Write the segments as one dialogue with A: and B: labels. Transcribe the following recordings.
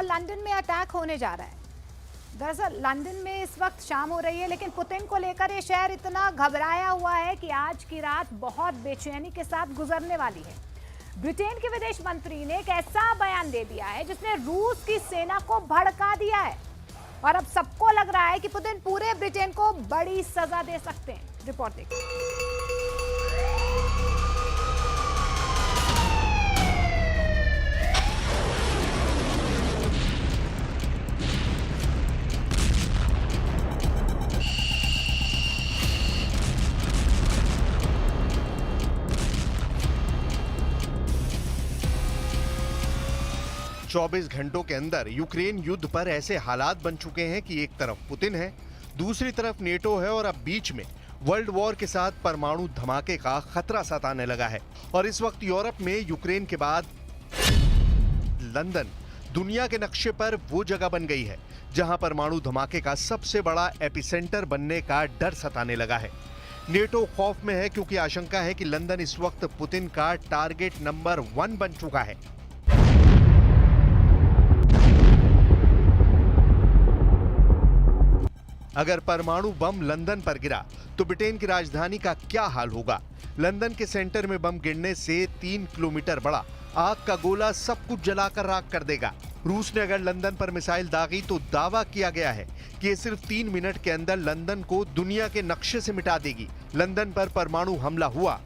A: क्या लंदन में अटैक होने जा रहा है? दरअसल लंदन में इस वक्त शाम हो रही है, लेकिन पुतिन को लेकर ये शहर इतना घबराया हुआ है कि आज की रात बहुत बेचैनी के साथ गुजरने वाली है। ब्रिटेन के विदेश मंत्री ने एक ऐसा बयान दे दिया है जिसने रूस की सेना को भड़का दिया है और अब सबको लग रहा है कि पुतिन पूरे ब्रिटेन को बड़ी सजा दे सकते हैं। रिपोर्ट देखिए।
B: 24 घंटों के अंदर यूक्रेन युद्ध पर ऐसे हालात बन चुके हैं कि एक तरफ पुतिन है, दूसरी तरफ नेटो है और अब बीच में वर्ल्ड वॉर के साथ परमाणु धमाके का खतरा सताने लगा है। और इस वक्त यूरोप में यूक्रेन के बाद लंदन दुनिया के नक्शे पर वो जगह बन गई है जहां परमाणु धमाके का सबसे बड़ा एपिसेंटर बनने का डर सताने लगा है। नेटो खौफ में है क्योंकि आशंका है कि लंदन इस वक्त पुतिन का टारगेट नंबर 1 बन चुका है। अगर परमाणु बम लंदन पर गिरा तो ब्रिटेन की राजधानी का क्या हाल होगा? लंदन के सेंटर में बम गिरने से 3 किलोमीटर बड़ा आग का गोला सब कुछ जलाकर राख कर देगा। रूस ने अगर लंदन पर मिसाइल दागी तो दावा किया गया है कि ये सिर्फ 3 मिनट के अंदर लंदन को दुनिया के नक्शे से मिटा देगी। लंदन पर परमाणु हमला हुआ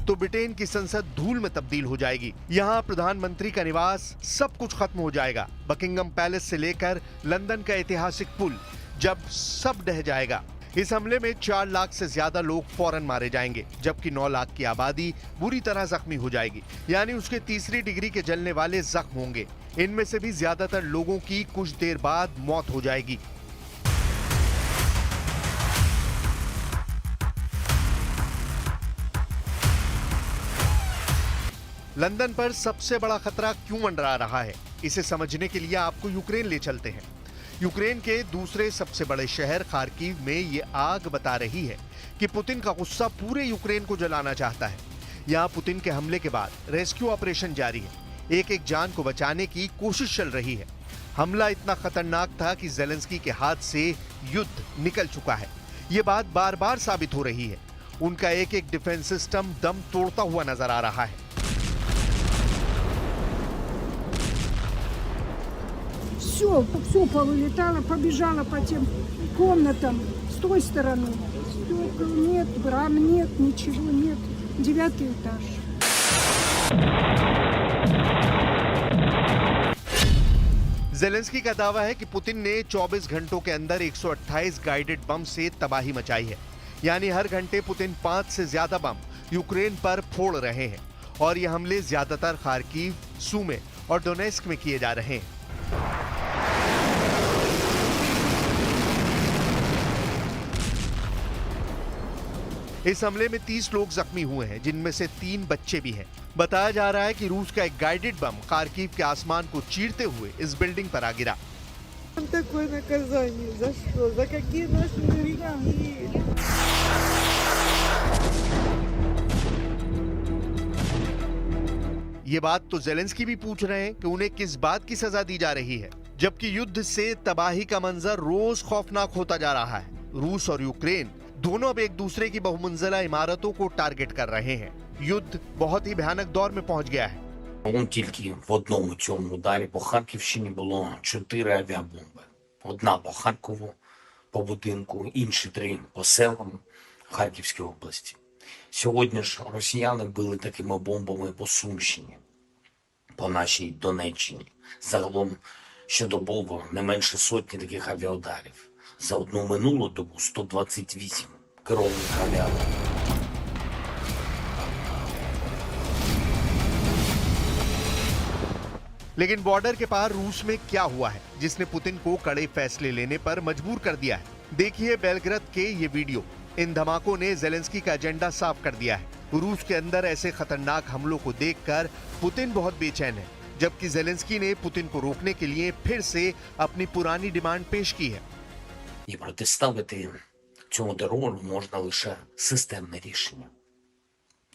B: तो ब्रिटेन की संसद धूल में तब्दील हो जाएगी। यहाँ प्रधानमंत्री का निवास, सब कुछ खत्म हो जाएगा। बकिंगम पैलेस से लेकर लंदन का ऐतिहासिक पुल, जब सब ढह जाएगा। इस हमले में 4 लाख से ज्यादा लोग फौरन मारे जाएंगे, जबकि 9 लाख की आबादी बुरी तरह जख्मी हो जाएगी। यानी उसके तीसरी डिग्री के जलने वाले जख्म होंगे। इनमें से भी ज्यादातर लोगों की कुछ देर बाद मौत हो जाएगी। लंदन पर सबसे बड़ा खतरा क्यों मंडरा रहा है, इसे समझने के लिए आपको यूक्रेन ले चलते हैं। यूक्रेन के दूसरे सबसे बड़े शहर खार्किव में ये आग बता रही है कि पुतिन का गुस्सा पूरे यूक्रेन को जलाना चाहता है। यहाँ पुतिन के हमले के बाद रेस्क्यू ऑपरेशन जारी है। एक एक जान को बचाने की कोशिश चल रही है। हमला इतना खतरनाक था कि ज़ेलेंस्की के हाथ से युद्ध निकल चुका है। ये बात बार बार साबित हो रही है। उनका एक एक डिफेंस सिस्टम दम तोड़ता हुआ नजर आ रहा है।
C: Все повылетало, побежало по тем комнатам с той стороны. Стекол нет, рам нет, ничего нет. 9-й этаж.
B: ज़ेलेंस्की का दावा है कि पुतिन ने 24 घंटों के अंदर 128 गाइडेड बम से तबाही मचाई है। यानी हर घंटे पुतिन 5 से ज्यादा बम यूक्रेन पर फोड़ रहे हैं और ये हमले ज्यादातर खार्किव, सूमे और डोनेस्क में किए जा रहे हैं। इस हमले में 30 लोग जख्मी हुए हैं, जिनमें से 3 बच्चे भी हैं। बताया जा रहा है कि रूस का एक गाइडेड बम खार्किव के आसमान को चीरते हुए इस बिल्डिंग पर आ गिरा। ये बात तो ज़ेलेंस्की भी पूछ रहे हैं कि उन्हें किस बात की सजा दी जा रही है, जबकि युद्ध से तबाही का मंजर रोज खौफनाक होता जा रहा है। रूस और यूक्रेन दोनों अब एक दूसरे की बहुमंजिला इमारतों को टारगेट कर रहे हैं। युद्ध बहुत ही भयानक दौर में पहुंच गया है।
D: Тільки в одному цьому ударі по Харківщині було 4 авіабомби. Одна по Харкову, по будинку, інші 3 по селам Харківської області. Сьогодні ж росіяни били такими бомбами по Сумщині, по нашій Донеччині. Загалом щодобово не менше сотні таких авіаударів. За одну минулу добу 128 керованих авіаударів.
B: लेकिन बॉर्डर के पार रूस में क्या हुआ है जिसने पुतिन को कड़े फैसले लेने पर मजबूर कर दिया है? देखिए बेलग्राद के ये वीडियो। इन धमाकों ने ज़ेलेंस्की का एजेंडा साफ कर दिया है। रूस के अंदर ऐसे खतरनाक हमलों को देखकर पुतिन बहुत बेचैन है, जबकि ज़ेलेंस्की ने पुतिन को रोकने के लिए फिर से अपनी पुरानी डिमांड पेश की है।
D: І протиставити цьому терору можна лише системне рішення.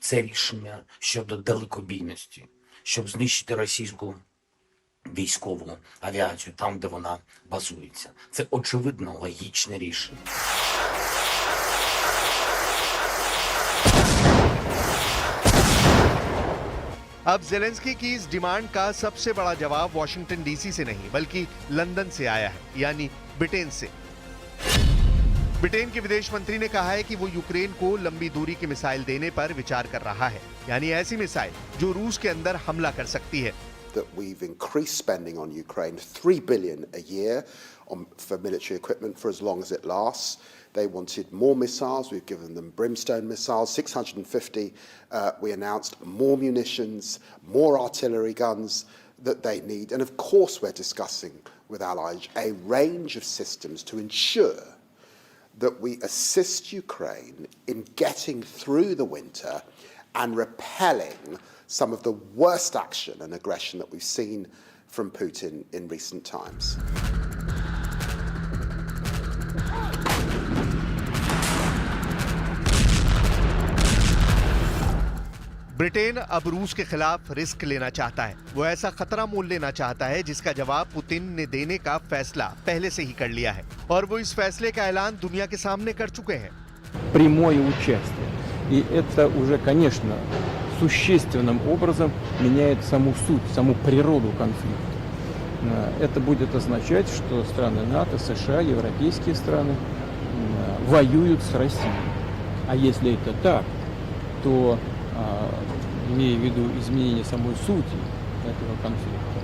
D: Це рішення щодо далекобійності, щоб знищити російську військову авіацію там, де вона базується. Це очевидно логічне рішення.
B: अब जेलेंस्की की इस डिमांड का सबसे बड़ा जवाब वॉशिंगटन डीसी से नहीं बल्कि लंदन से आया है, यानी ब्रिटेन से। ब्रिटेन के विदेश मंत्री ने कहा है कि वो यूक्रेन को लंबी दूरी की मिसाइल देने पर विचार कर रहा है, यानी ऐसी मिसाइल जो रूस के अंदर हमला कर सकती है।
E: That we've increased spending on Ukraine, $3 billion a year for military equipment for as long as it lasts. They wanted more missiles. We've given them Brimstone missiles, 650. We announced more munitions, more artillery guns that they need. And of course, we're discussing with allies a range of systems to ensure that we assist Ukraine in getting through the winter and repelling some of the worst action and aggression that we've seen from Putin in recent times.
B: Britain अब रूस के खिलाफ risk लेना चाहता है। वो ऐसा खतरा मोल लेना चाहता है जिसका जवाब पुतिन ने देने का फैसला पहले से ही कर लिया है, और वो इस फैसले का ऐलान दुनिया के सामने कर चुके हैं।
F: Прямое участие. И это уже, конечно, существенным образом меняет саму суть, саму природу конфликта. Это будет означать, что страны НАТО, США, европейские страны воюют с Россией. А если это так, то, имея в виду изменение самой сути этого конфликта,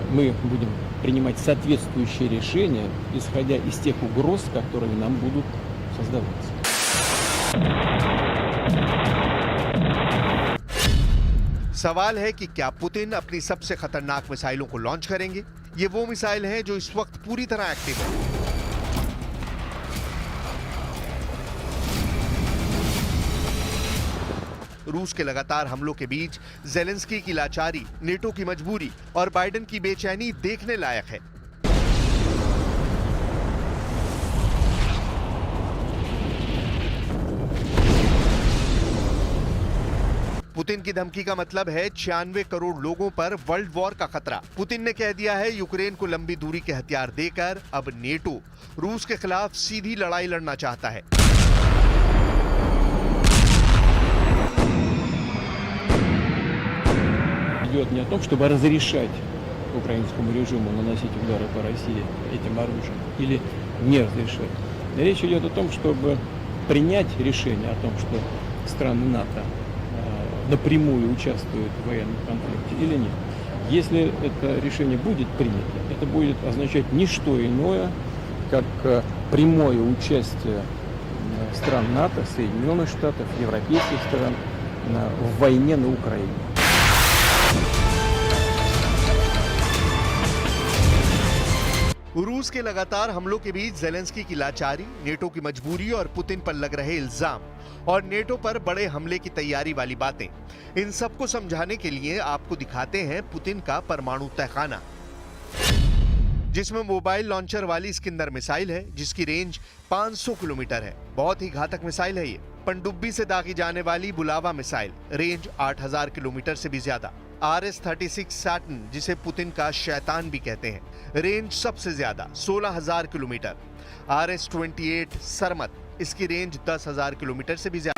F: мы будем принимать соответствующие решения, исходя из тех угроз, которые нам будут создаваться.
B: सवाल है कि क्या पुतिन अपनी सबसे खतरनाक मिसाइलों को लॉन्च करेंगे? ये वो मिसाइल हैं जो इस वक्त पूरी तरह एक्टिव है। रूस के लगातार हमलों के बीच जेलेंस्की की लाचारी, नेटो की मजबूरी और बाइडेन की बेचैनी देखने लायक है। पुतिन की धमकी का मतलब है 96 करोड़ लोगों पर वर्ल्ड वॉर का खतरा। पुतिन ने कह दिया है यूक्रेन को लंबी दूरी के हथियार देकर अब नेटो रूस के खिलाफ सीधी लड़ाई लड़ना चाहता है।
F: Идет не о том, чтобы разрешать украинскому режиму наносить удары по России этим оружием или не разрешать. Речь идет о том, чтобы принять решение о том, что страны НАТО напрямую участвуют в военном конфликте или нет. Если это решение будет принято, это будет означать не что иное, как прямое участие стран НАТО, Соединенных Штатов, европейских стран в войне на Украине.
B: रूस के लगातार हमलों के बीच जेलेंस्की की लाचारी, नेटो की मजबूरी और पुतिन पर लग रहे इल्जाम और नेटो पर बड़े हमले की तैयारी वाली बातें, इन सबको समझाने के लिए आपको दिखाते हैं पुतिन का परमाणु तहखाना, जिसमें मोबाइल लॉन्चर वाली स्किंदर मिसाइल है जिसकी रेंज 500 किलोमीटर है। बहुत ही घातक मिसाइल है ये। पनडुब्बी से दागी जाने वाली बुलावा मिसाइल, रेंज 8000 किलोमीटर से भी ज्यादा। RS-36 सैटर्न, जिसे पुतिन का शैतान भी कहते हैं, रेंज सबसे ज्यादा 16000 किलोमीटर। RS-28 सरमत, इसकी रेंज 10000 किलोमीटर से भी ज्यादा।